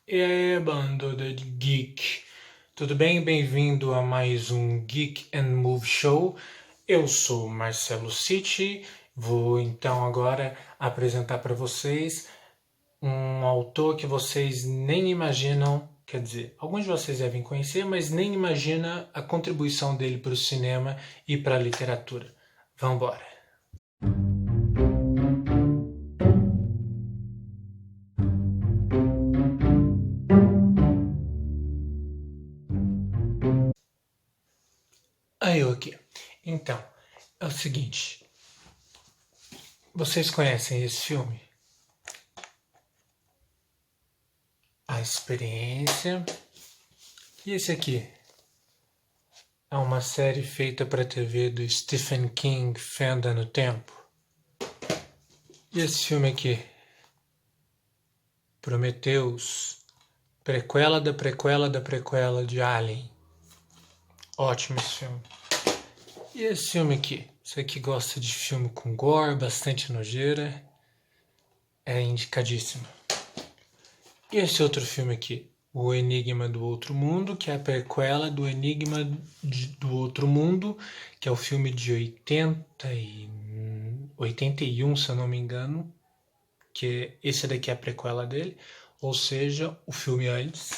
E aí, bando de geek, tudo bem? Bem-vindo a mais um Geek and Move Show. Eu sou Marcelo City, vou então agora apresentar para vocês um autor que vocês nem imaginam, quer dizer, alguns de vocês devem conhecer, mas nem imagina a contribuição dele para o cinema e para a literatura. Vamos embora. Aí eu aqui. Então, é o seguinte, vocês conhecem esse filme? A Experiência. E esse aqui? É uma série feita para TV do Stephen King, Fenda no Tempo. E esse filme aqui? Prometheus. Prequela da prequela da prequela de Alien. Ótimo esse filme. E esse filme aqui? Você que gosta de filme com gore, bastante nojeira, é indicadíssimo. E esse outro filme aqui? O Enigma do Outro Mundo, que é a prequela do Enigma do Outro Mundo, que é o filme de 81, se eu não me engano, que esse daqui é a prequela dele, ou seja, o filme antes.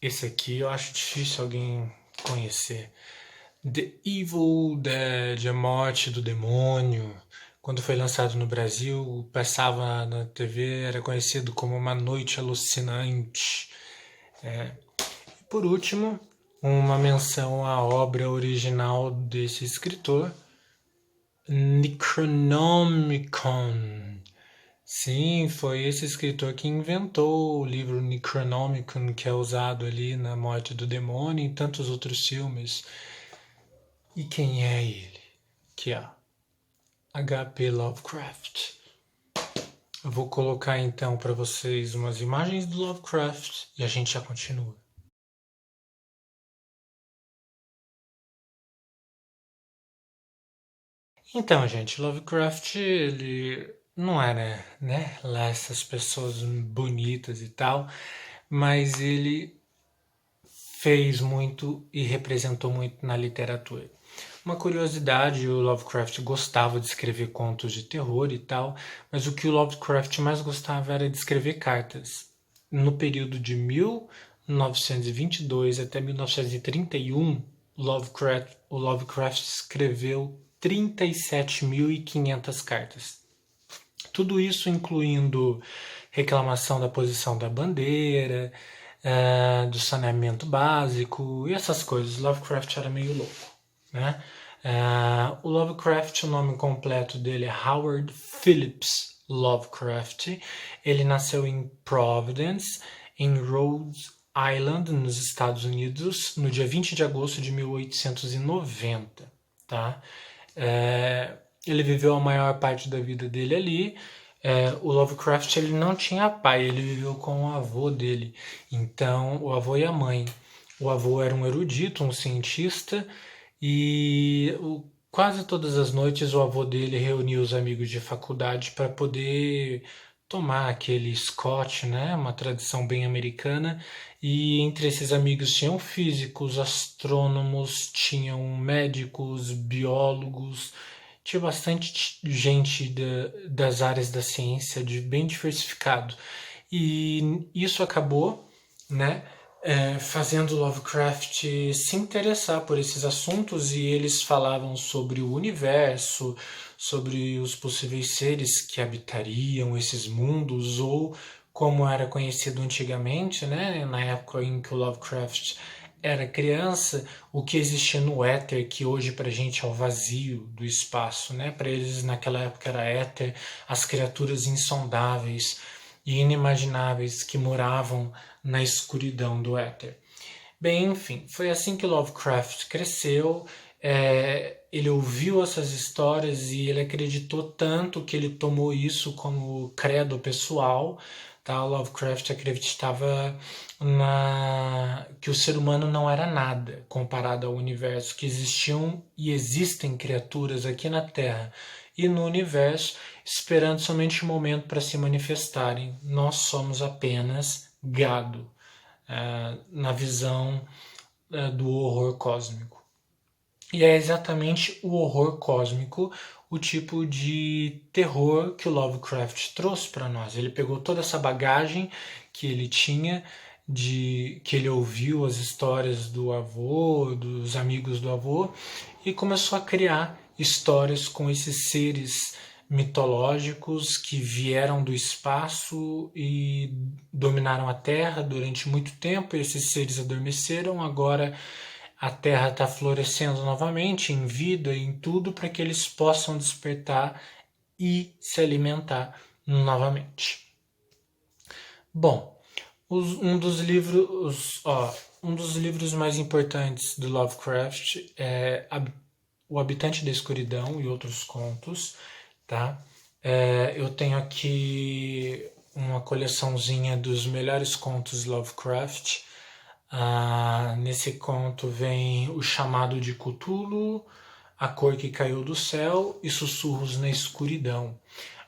Esse aqui eu acho difícil alguém conhecer. The Evil Dead, A Morte do Demônio. Quando foi lançado no Brasil, passava na TV, era conhecido como Uma Noite Alucinante. E por último, uma menção à obra original desse escritor, Necronomicon. Sim, foi esse escritor que inventou o livro Necronomicon, que é usado ali na Morte do Demônio e em tantos outros filmes. E quem é ele? Que é H.P. Lovecraft. Eu vou colocar então para vocês umas imagens do Lovecraft e a gente já continua. Então, gente, Lovecraft, ele não era, né, lá essas pessoas bonitas e tal, mas ele fez muito e representou muito na literatura. Uma curiosidade, o Lovecraft gostava de escrever contos de terror e tal, mas o que o Lovecraft mais gostava era de escrever cartas. No período de 1922 até 1931, o Lovecraft escreveu 37.500 cartas. Tudo isso incluindo reclamação da posição da bandeira, do saneamento básico e essas coisas. Lovecraft era meio louco, né? O Lovecraft, o nome completo dele é Howard Phillips Lovecraft. Ele nasceu em Providence, em Rhode Island, nos Estados Unidos, no dia 20 de agosto de 1890, tá? Ele viveu a maior parte da vida dele ali. O Lovecraft ele não tinha pai, ele viveu com o avô dele. Então, o avô e a mãe. O avô era um erudito, um cientista, e quase todas as noites o avô dele reunia os amigos de faculdade para poder tomar aquele scotch, né? Uma tradição bem americana. E entre esses amigos tinham físicos, astrônomos, tinham médicos, biólogos, tinha bastante gente das áreas da ciência, bem diversificado. E isso acabou, né, fazendo Lovecraft se interessar por esses assuntos, e eles falavam sobre o universo, sobre os possíveis seres que habitariam esses mundos, ou como era conhecido antigamente, né, na época em que o Lovecraft era criança, o que existia no éter, que hoje pra gente é o vazio do espaço, né? Para eles naquela época era éter, as criaturas insondáveis e inimagináveis que moravam na escuridão do éter. Bem, enfim, foi assim que Lovecraft cresceu. Ele ouviu essas histórias e ele acreditou tanto que ele tomou isso como credo pessoal. Tá? O Lovecraft acreditava que o ser humano não era nada comparado ao universo, que existiam e existem criaturas aqui na Terra e no universo esperando somente o momento para se manifestarem. Nós somos apenas gado na visão do horror cósmico. E é exatamente o horror cósmico o tipo de terror que o Lovecraft trouxe para nós. Ele pegou toda essa bagagem que ele tinha, que ele ouviu as histórias do avô, dos amigos do avô, e começou a criar histórias com esses seres mitológicos que vieram do espaço e dominaram a Terra durante muito tempo. Esses seres adormeceram, agora a Terra está florescendo novamente em vida, em tudo, para que eles possam despertar e se alimentar novamente. Bom, um dos livros mais importantes do Lovecraft é O Habitante da Escuridão e Outros Contos, tá? Eu tenho aqui uma coleçãozinha dos melhores contos Lovecraft. Nesse conto vem O Chamado de Cthulhu, A Cor que Caiu do Céu e Sussurros na Escuridão.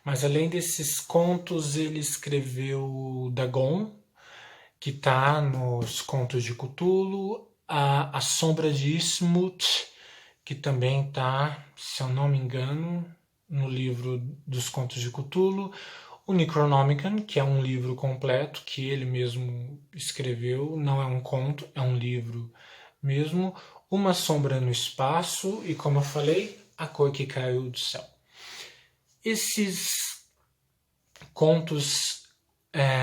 Mas além desses contos, ele escreveu Dagon, que está nos contos de Cthulhu, a Sombra de Ismut, que também está, se eu não me engano, no livro dos contos de Cthulhu, o Necronomicon, que é um livro completo que ele mesmo escreveu, não é um conto, é um livro mesmo, Uma Sombra no Espaço e, como eu falei, A Cor que Caiu do Céu. Esses contos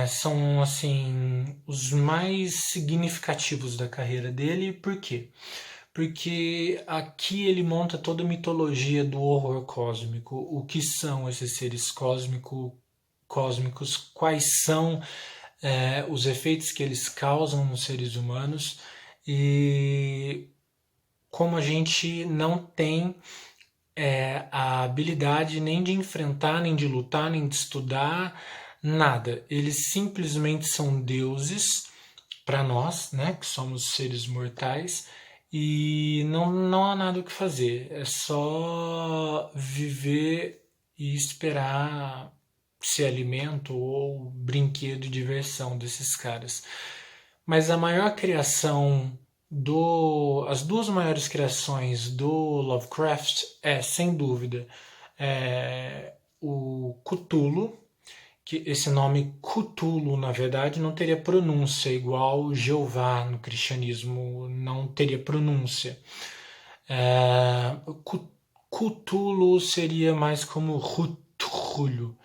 são assim os mais significativos da carreira dele. Por quê? Porque aqui ele monta toda a mitologia do horror cósmico. O que são esses seres cósmicos, quais são os efeitos que eles causam nos seres humanos e como a gente não tem a habilidade nem de enfrentar, nem de lutar, nem de estudar, nada. Eles simplesmente são deuses para nós, né, que somos seres mortais, e não há nada o que fazer. É só viver e esperar ser alimento ou brinquedo e diversão desses caras. Mas a maior criação as duas maiores criações do Lovecraft sem dúvida, o Cthulhu, que esse nome Cthulhu, na verdade, não teria pronúncia, igual Jeová no cristianismo não teria pronúncia. Cthulhu seria mais como Cthulhu,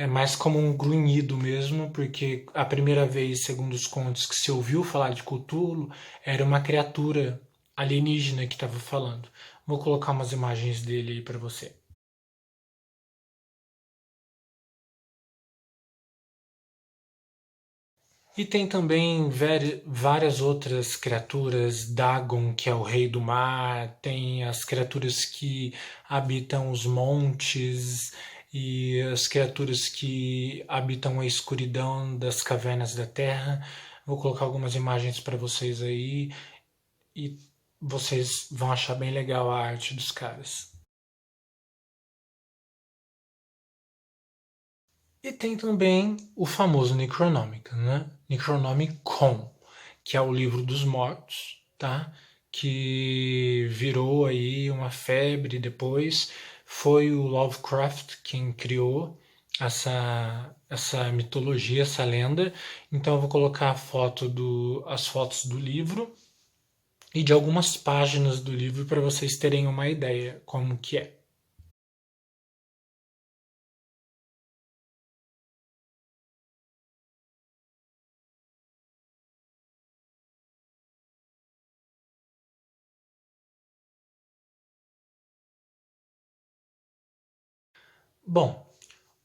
é mais como um grunhido mesmo, porque a primeira vez, segundo os contos, que se ouviu falar de Cthulhu, era uma criatura alienígena que estava falando. Vou colocar umas imagens dele aí para você. E tem também várias outras criaturas, Dagon, que é o rei do mar, tem as criaturas que habitam os montes e as criaturas que habitam a escuridão das cavernas da terra. Vou colocar algumas imagens para vocês aí e vocês vão achar bem legal a arte dos caras. E tem também o famoso Necronomicon, né? Necronomicon, que é o livro dos mortos, tá? Que virou aí uma febre depois. Foi o Lovecraft quem criou essa mitologia, essa lenda. Então eu vou colocar as fotos do livro e de algumas páginas do livro para vocês terem uma ideia como que é. Bom,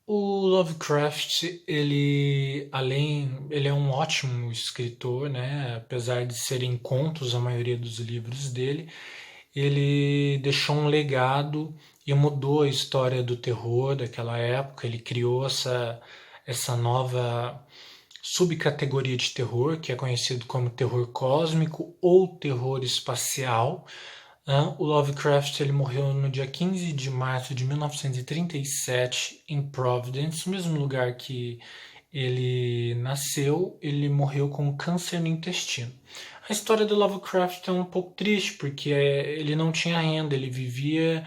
o Lovecraft, ele é um ótimo escritor, né? Apesar de serem contos a maioria dos livros dele, ele deixou um legado e mudou a história do terror daquela época. Ele criou essa nova subcategoria de terror, que é conhecido como terror cósmico ou terror espacial. O Lovecraft ele morreu no dia 15 de março de 1937 em Providence, mesmo lugar que ele nasceu, ele morreu com câncer no intestino. A história do Lovecraft é um pouco triste, porque ele não tinha renda, ele vivia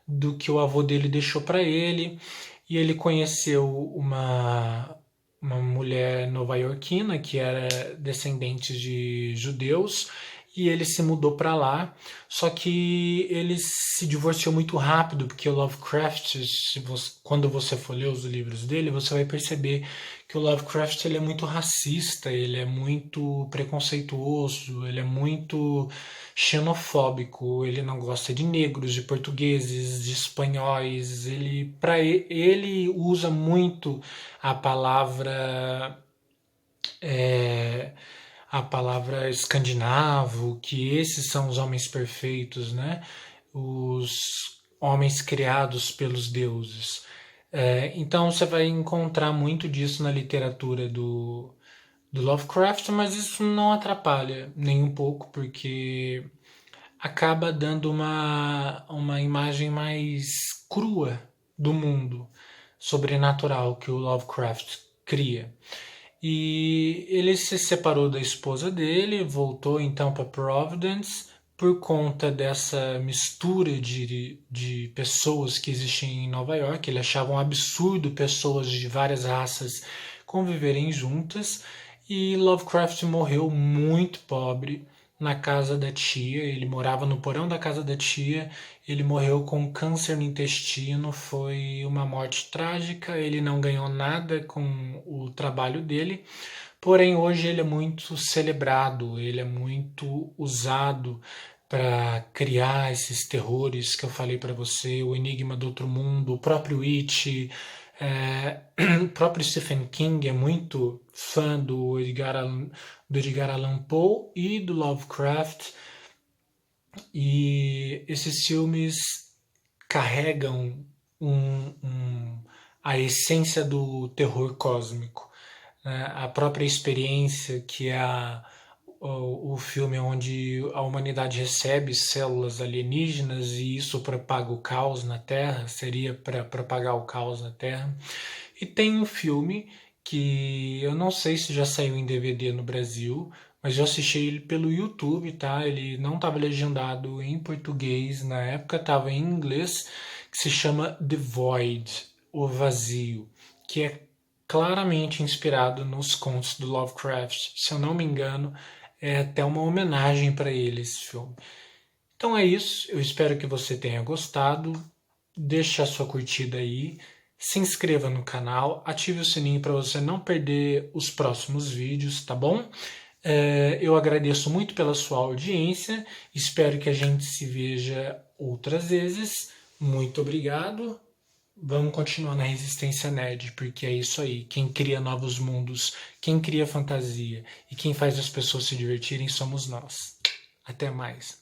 do que o avô dele deixou para ele, e ele conheceu uma mulher nova-iorquina que era descendente de judeus, e ele se mudou para lá, só que ele se divorciou muito rápido, porque o Lovecraft, quando você for ler os livros dele, você vai perceber que o Lovecraft ele é muito racista, ele é muito preconceituoso, ele é muito xenofóbico, ele não gosta de negros, de portugueses, de espanhóis, ele usa muito a palavra é, a palavra escandinavo, que esses são os homens perfeitos, né? Os homens criados pelos deuses. Então você vai encontrar muito disso na literatura do Lovecraft, mas isso não atrapalha nem um pouco, porque acaba dando uma imagem mais crua do mundo sobrenatural que o Lovecraft cria. E ele se separou da esposa dele, voltou então para Providence por conta dessa mistura de pessoas que existiam em Nova York. Ele achava um absurdo pessoas de várias raças conviverem juntas. E Lovecraft morreu muito pobre na casa da tia. Ele morava no porão da casa da tia. Ele morreu com câncer no intestino. Foi uma morte trágica. Ele não ganhou nada com o trabalho dele. Porém, hoje ele é muito celebrado, ele é muito usado para criar esses terrores que eu falei para você, o Enigma do Outro Mundo, o próprio It, o próprio Stephen King é muito fã do Edgar Allan Poe e do Lovecraft, e esses filmes carregam a essência do terror cósmico, né? A própria experiência que é o filme onde a humanidade recebe células alienígenas e isso propaga o caos na Terra, seria para propagar o caos na Terra. E tem um filme que eu não sei se já saiu em DVD no Brasil, mas eu assisti ele pelo YouTube, tá? Ele não estava legendado em português na época, estava em inglês, que se chama The Void, o Vazio, que é claramente inspirado nos contos do Lovecraft. Se eu não me engano, é até uma homenagem para ele esse filme. Então é isso, eu espero que você tenha gostado. Deixe a sua curtida aí, se inscreva no canal, ative o sininho para você não perder os próximos vídeos, tá bom? Eu agradeço muito pela sua audiência, espero que a gente se veja outras vezes. Muito obrigado. Vamos continuar na Resistência Nerd, porque é isso aí. Quem cria novos mundos, quem cria fantasia e quem faz as pessoas se divertirem somos nós. Até mais.